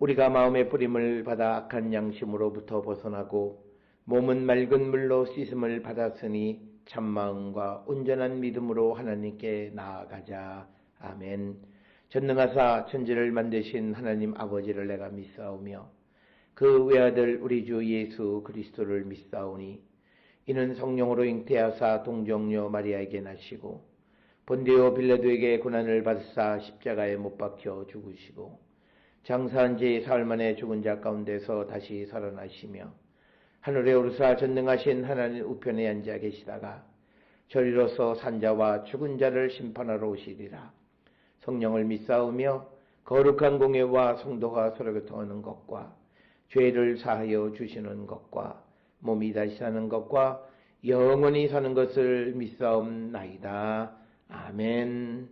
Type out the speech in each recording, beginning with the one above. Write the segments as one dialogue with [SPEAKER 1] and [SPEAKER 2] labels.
[SPEAKER 1] 우리가 마음의 뿌림을 받아 악한 양심으로부터 벗어나고 몸은 맑은 물로 씻음을 받았으니 참마음과 온전한 믿음으로 하나님께 나아가자. 아멘. 전능하사 천지를 만드신 하나님 아버지를 내가 믿사오며 그 외아들 우리 주 예수 그리스도를 믿사오니 이는 성령으로 잉태하사 동정녀 마리아에게 나시고 본디오 빌라도에게 고난을 받으사 십자가에 못 박혀 죽으시고 장사한 지 사흘 만에 죽은 자 가운데서 다시 살아나시며 하늘에 오르사 전능하신 하나님 우편에 앉아 계시다가 저리로서 산자와 죽은 자를 심판하러 오시리라. 성령을 믿사오며 거룩한 공예와 성도가 서로 교통하는 것과 죄를 사하여 주시는 것과 몸이 다시 사는 것과 영원히 사는 것을 믿사옵나이다. 아멘.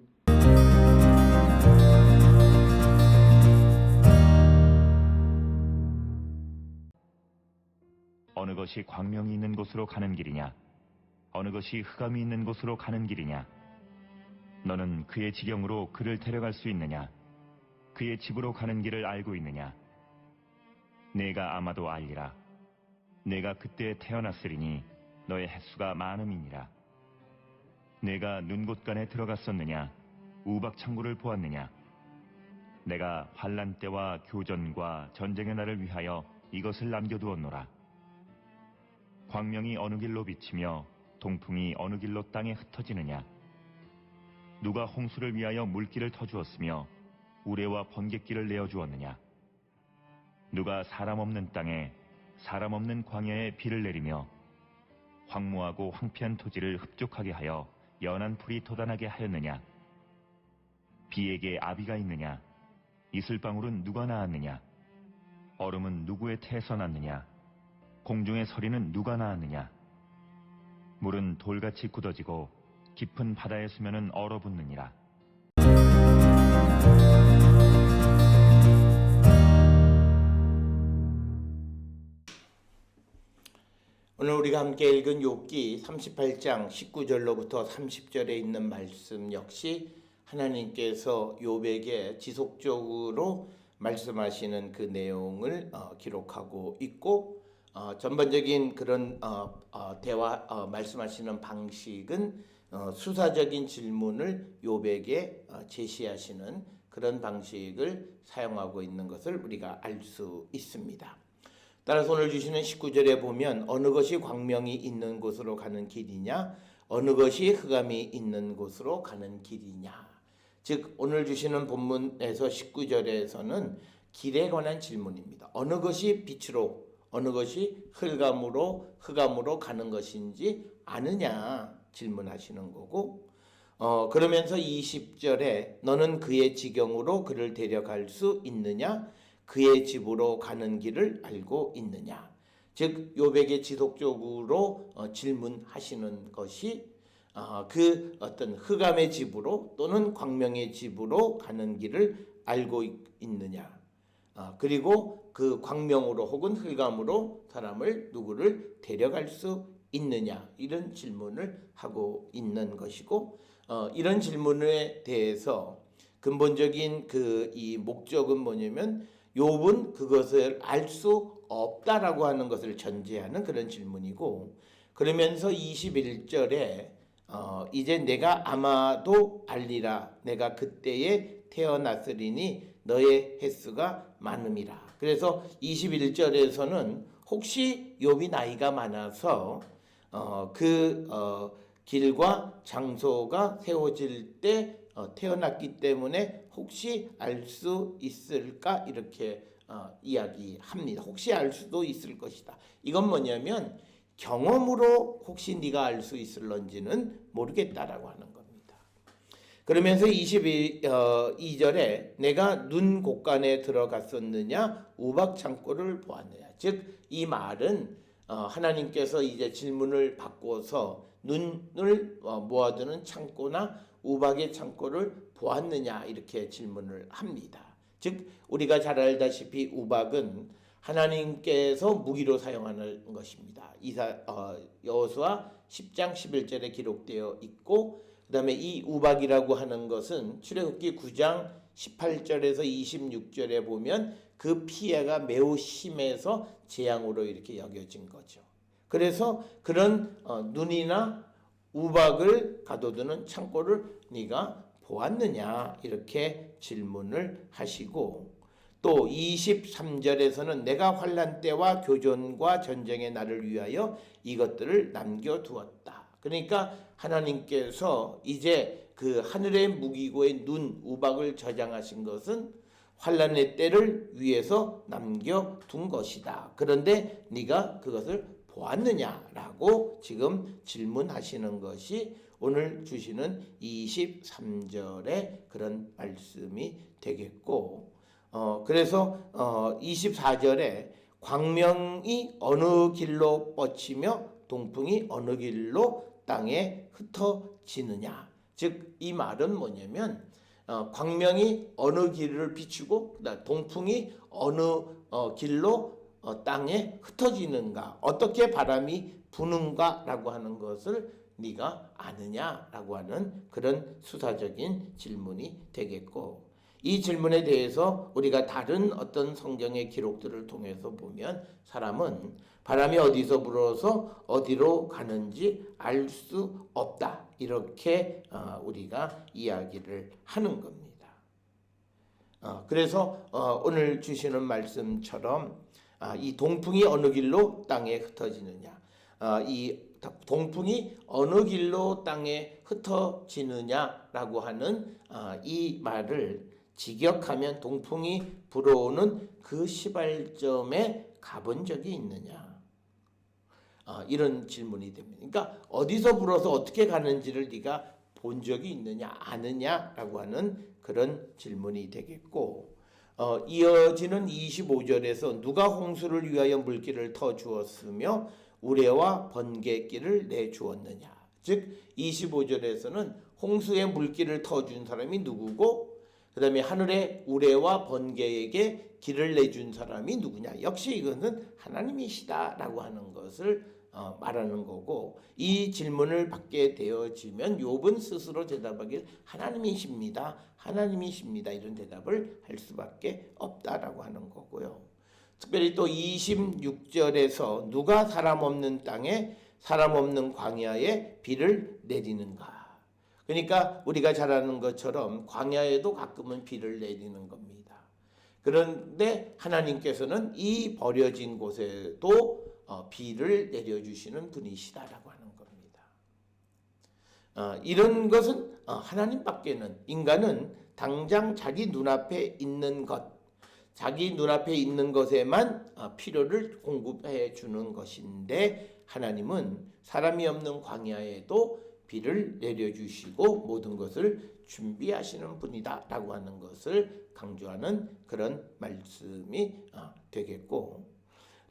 [SPEAKER 2] 어느 것이 광명이 있는 곳으로 가는 길이냐? 어느 것이 흑암이 있는 곳으로 가는 길이냐? 너는 그의 지경으로 그를 데려갈 수 있느냐? 그의 집으로 가는 길을 알고 있느냐? 내가 아마도 알리라. 내가 그때 태어났으리니 너의 횟수가 많음이니라. 내가 눈곳간에 들어갔었느냐? 우박창고를 보았느냐? 내가 환난 때와 교전과 전쟁의 날을 위하여 이것을 남겨두었노라. 광명이 어느 길로 비치며 동풍이 어느 길로 땅에 흩어지느냐? 누가 홍수를 위하여 물길을 터주었으며 우레와 번갯길을 내어주었느냐? 누가 사람 없는 땅에 사람 없는 광야에 비를 내리며 황무하고 황폐한 토지를 흡족하게 하여 연한 풀이 돋아나게 하였느냐? 비에게 아비가 있느냐? 이슬방울은 누가 낳았느냐? 얼음은 누구의 태에서 났느냐? 공중의 서리는 누가 낳았느냐? 물은 돌같이 굳어지고 깊은 바다의 수면은 얼어붙느니라.
[SPEAKER 1] 오늘 우리가 함께 읽은 욥기 38장 19절로부터 30절에 있는 말씀 역시 하나님께서 욥에게 지속적으로 말씀하시는 그 내용을 기록하고 있고 전반적인 그런 대화 말씀하시는 방식은 수사적인 질문을 욥에게 제시하시는 그런 방식을 사용하고 있는 것을 우리가 알 수 있습니다. 따라서 오늘 주시는 19절에 보면 어느 것이 광명이 있는 곳으로 가는 길이냐, 어느 것이 흑암이 있는 곳으로 가는 길이냐. 즉 오늘 주시는 본문에서 19절에서는 길에 관한 질문입니다. 어느 것이 빛으로, 어느 것이 흑암으로 가는 것인지 아느냐 질문하시는 거고, 그러면서 20절에 너는 그의 지경으로 그를 데려갈 수 있느냐, 그의 집으로 가는 길을 알고 있느냐. 즉 욥에게 지속적으로 질문하시는 것이 그 어떤 흑암의 집으로 또는 광명의 집으로 가는 길을 알고 있느냐. 그리고 그 광명으로 혹은 흑암으로 사람을 누구를 데려갈 수 있느냐. 이런 질문을 하고 있는 것이고, 이런 질문에 대해서 근본적인 이 목적은 뭐냐면 욥은 그것을 알 수 없다라고 하는 것을 전제하는 그런 질문이고, 그러면서 21절에 이제 내가 아마도 알리라. 내가 그때에 태어났으리니 너의 횟수가 많음이라. 그래서 21절에서는 혹시 욥이 나이가 많아서 길과 장소가 세워질 때 태어났기 때문에 혹시 알 수 있을까 이렇게 이야기합니다. 혹시 알 수도 있을 것이다. 이건 뭐냐면 경험으로 혹시 네가 알 수 있을런지는 모르겠다라고 하는 겁니다. 그러면서 22절에 내가 눈 곳간에 들어갔었느냐 우박 창고를 보았느냐. 즉 이 말은 하나님께서 이제 질문을 바꿔서 눈을 모아두는 창고나 우박의 창고를 보았느냐 이렇게 질문을 합니다. 즉 우리가 잘 알다시피 우박은 하나님께서 무기로 사용하는 것입니다. 여호수아 10장 11절에 기록되어 있고, 그 다음에 이 우박이라고 하는 것은 출애굽기 9장 18절에서 26절에 보면 그 피해가 매우 심해서 재앙으로 이렇게 여겨진 거죠. 그래서 그런 눈이나 우박을 가둬두는 창고를 네가 보았느냐 이렇게 질문을 하시고, 또 23절에서는 내가 환난 때와 교전과 전쟁의 날을 위하여 이것들을 남겨두었다. 그러니까 하나님께서 이제 그 하늘의 무기고의 눈 우박을 저장하신 것은 환난의 때를 위해서 남겨둔 것이다. 그런데 네가 그것을 보았느냐라고 지금 질문하시는 것이 오늘 주시는 23절의 그런 말씀이 되겠고, 그래서 24절에 광명이 어느 길로 뻗치며 동풍이 어느 길로 땅에 흩어지느냐. 즉 이 말은 뭐냐면 광명이 어느 길을 비추고 동풍이 어느 길로 땅에 흩어지는가, 어떻게 바람이 부는가라고 하는 것을 네가 아느냐라고 하는 그런 수사적인 질문이 되겠고, 이 질문에 대해서 우리가 다른 어떤 성경의 기록들을 통해서 보면 사람은 바람이 어디서 불어서 어디로 가는지 알 수 없다, 이렇게 우리가 이야기를 하는 겁니다. 그래서 오늘 주시는 말씀처럼 이 동풍이 어느 길로 땅에 흩어지느냐, 이 동풍이 어느 길로 땅에 흩어지느냐라고 하는 이 말을 직역하면 동풍이 불어오는 그 시발점에 가본 적이 있느냐, 이런 질문이 됩니다. 그러니까 어디서 불어서 어떻게 가는지를 네가 본 적이 있느냐, 아느냐라고 하는 그런 질문이 되겠고, 이어지는 25절에서 누가 홍수를 위하여 물길을 터 주었으며 우레와 번개길을 내주었느냐. 즉 25절에서는 홍수의 물길을 터 준 사람이 누구고, 그 다음에 하늘의 우레와 번개에게 길을 내준 사람이 누구냐. 역시 이것은 하나님이시다라고 하는 것을 말하는 거고, 이 질문을 받게 되어지면 욥은 스스로 대답하길 하나님이십니다, 하나님이십니다, 이런 대답을 할 수밖에 없다라고 하는 거고요. 특별히 또 26절에서 누가 사람 없는 땅에 사람 없는 광야에 비를 내리는가. 그러니까 우리가 잘 아는 것처럼 광야에도 가끔은 비를 내리는 겁니다. 그런데 하나님께서는 이 버려진 곳에도 비를 내려주시는 분이시다라고 하는 겁니다. 이런 것은 하나님밖에는, 인간은 당장 자기 눈앞에 있는 것, 자기 눈앞에 있는 것에만 필요를 공급해 주는 것인데, 하나님은 사람이 없는 광야에도 비를 내려주시고 모든 것을 준비하시는 분이다 라고 하는 것을 강조하는 그런 말씀이 되겠고,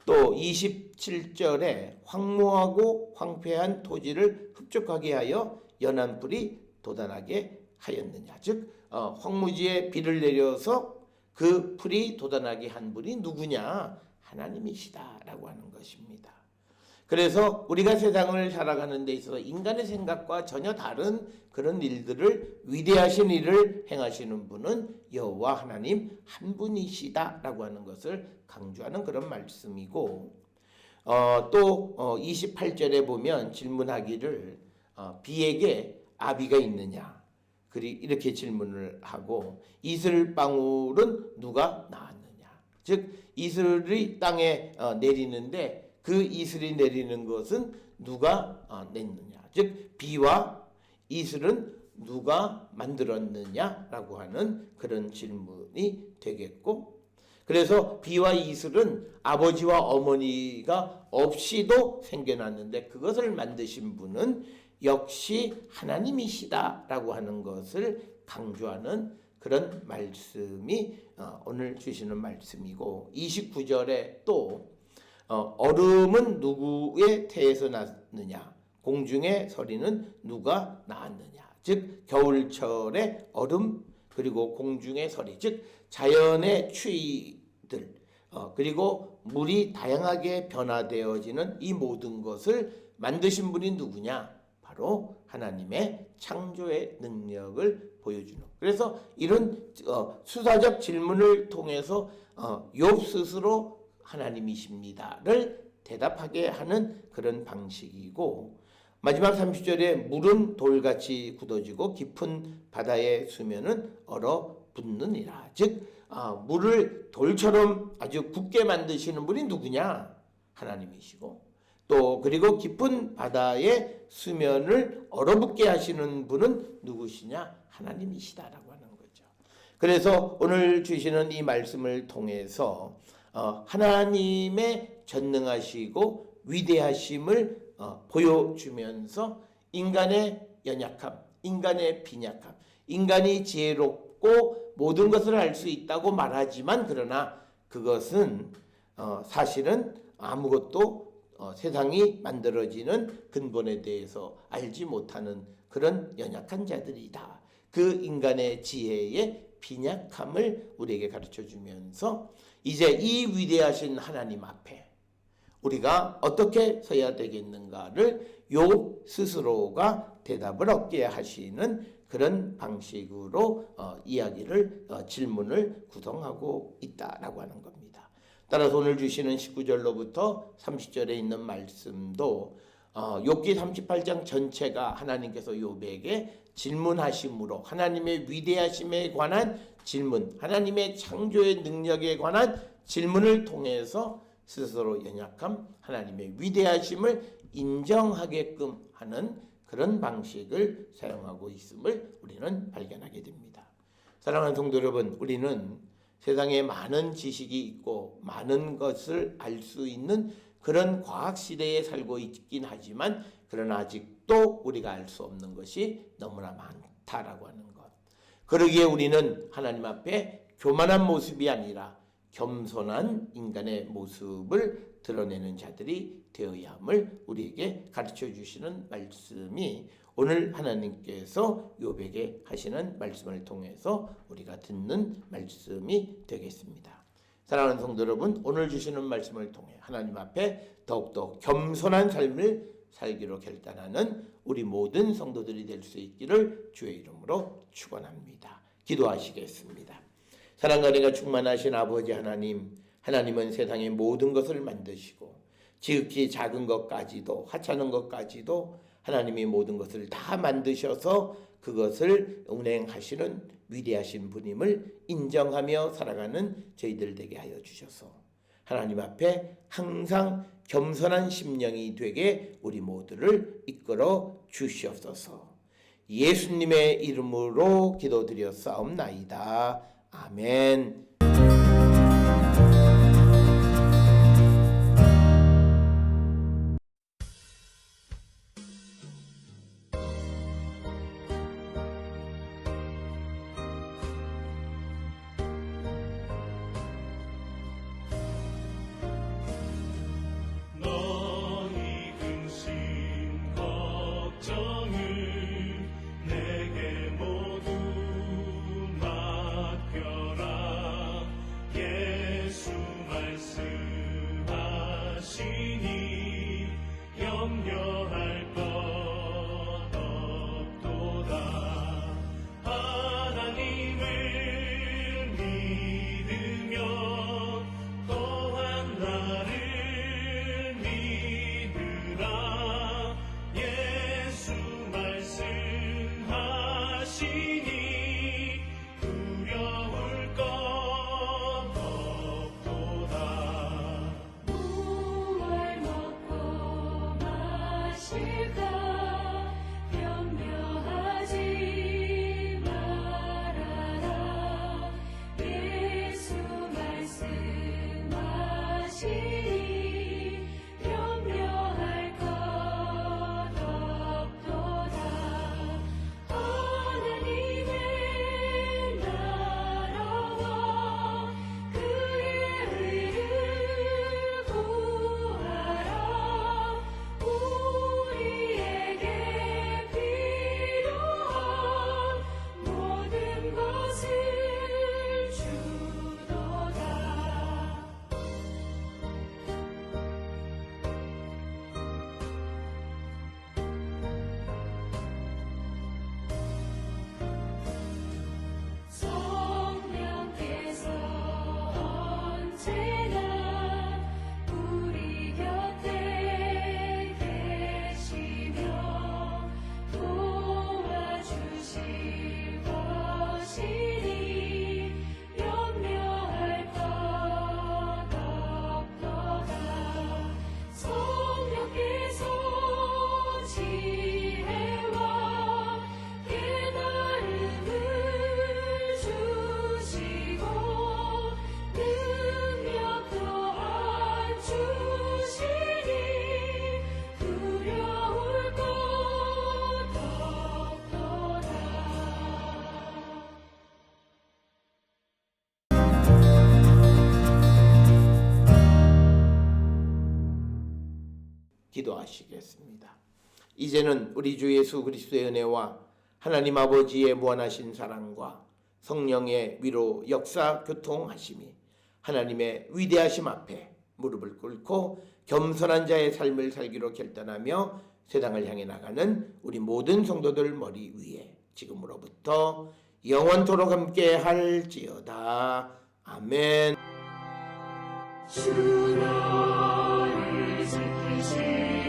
[SPEAKER 1] 또 27절에 황무하고 황폐한 토지를 흡족하게 하여 연한 풀이 돋아나게 하였느냐. 즉 황무지에 비를 내려서 그 풀이 돋아나게 한 분이 누구냐, 하나님이시다라고 하는 것입니다. 그래서 우리가 세상을 살아가는 데 있어서 인간의 생각과 전혀 다른 그런 일들을, 위대하신 일을 행하시는 분은 여호와 하나님 한 분이시다라고 하는 것을 강조하는 그런 말씀이고, 또 28절에 보면 질문하기를 비에게 아비가 있느냐, 이렇게 질문을 하고, 이슬방울은 누가 낳았느냐. 즉 이슬이 땅에 내리는데 그 이슬이 내리는 것은 누가 냈느냐. 즉 비와 이슬은 누가 만들었느냐라고 하는 그런 질문이 되겠고, 그래서 비와 이슬은 아버지와 어머니가 없이도 생겨났는데 그것을 만드신 분은 역시 하나님이시다라고 하는 것을 강조하는 그런 말씀이 오늘 주시는 말씀이고, 29절에 또 얼음은 누구의 태에서 났느냐, 공중의 서리는 누가 낳았느냐. 즉 겨울철의 얼음, 그리고 공중의 서리, 즉 자연의 추위들, 그리고 물이 다양하게 변화되어지는 이 모든 것을 만드신 분이 누구냐, 바로 하나님의 창조의 능력을 보여주는. 그래서 이런 수사적 질문을 통해서 욥 스스로 하나님이십니다를 대답하게 하는 그런 방식이고, 마지막 30절에 물은 돌같이 굳어지고 깊은 바다의 수면은 얼어붙느니라. 즉 물을 돌처럼 아주 굳게 만드시는 분이 누구냐? 하나님이시고, 또 그리고 깊은 바다의 수면을 얼어붙게 하시는 분은 누구시냐? 하나님이시다라고 하는 거죠. 그래서 오늘 주시는 이 말씀을 통해서 하나님의 전능하시고 위대하심을 보여주면서 인간의 연약함, 인간의 빈약함, 인간이 지혜롭고 모든 것을 알 수 있다고 말하지만, 그러나 그것은 사실은 아무것도 세상이 만들어지는 근본에 대해서 알지 못하는 그런 연약한 자들이다. 그 인간의 지혜의 빈약함을 우리에게 가르쳐 주면서 이제 이 위대하신 하나님 앞에 우리가 어떻게 서야 되겠는가를 욥 스스로가 대답을 얻게 하시는 그런 방식으로 이야기를 질문을 구성하고 있다라고 하는 겁니다. 따라서 오늘 주시는 19절로부터 30절에 있는 말씀도 욥기 38장 전체가 하나님께서 욥에게 질문하심으로 하나님의 위대하심에 관한 질문, 하나님의 창조의 능력에 관한 질문을 통해서 스스로 연약함, 하나님의 위대하심을 인정하게끔 하는 그런 방식을 사용하고 있음을 우리는 발견하게 됩니다. 사랑하는 성도 여러분, 우리는 세상에 많은 지식이 있고 많은 것을 알 수 있는 그런 과학 시대에 살고 있긴 하지만, 그러나 아직도 우리가 알 수 없는 것이 너무나 많다라고 하는 것. 그러기에 우리는 하나님 앞에 교만한 모습이 아니라 겸손한 인간의 모습을 드러내는 자들이 되어야 함을 우리에게 가르쳐 주시는 말씀이 오늘 하나님께서 욥에게 하시는 말씀을 통해서 우리가 듣는 말씀이 되겠습니다. 사랑하는 성도 여러분, 오늘 주시는 말씀을 통해 하나님 앞에 더욱더 겸손한 삶을 살기로 결단하는 우리 모든 성도들이 될 수 있기를 주의 이름으로 축원합니다. 기도하시겠습니다. 사랑과 은혜가 충만하신 아버지 하나님, 하나님은 세상의 모든 것을 만드시고 지극히 작은 것까지도 하찮은 것까지도 하나님이 모든 것을 다 만드셔서 그것을 운행하시는 위대하신 분임을 인정하며 살아가는 저희들 되게 하여 주셔서 하나님 앞에 항상 겸손한 심령이 되게 우리 모두를 이끌어 주시옵소서. 예수님의 이름으로 기도드렸사옵나이다. 아멘.
[SPEAKER 3] 하나님의
[SPEAKER 1] 기도하시겠습니다. 이제는 우리 주 예수 그리스도의 은혜와 하나님 아버지의 무한하신 사랑과 성령의 위로 역사 교통하심이 하나님의 위대하심 앞에 무릎을 꿇고 겸손한 자의 삶을 살기로 결단하며 세상을 향해 나가는 우리 모든 성도들 머리 위에 지금으로부터 영원토록 함께 할지어다. 아멘.
[SPEAKER 3] 주 나를 지키시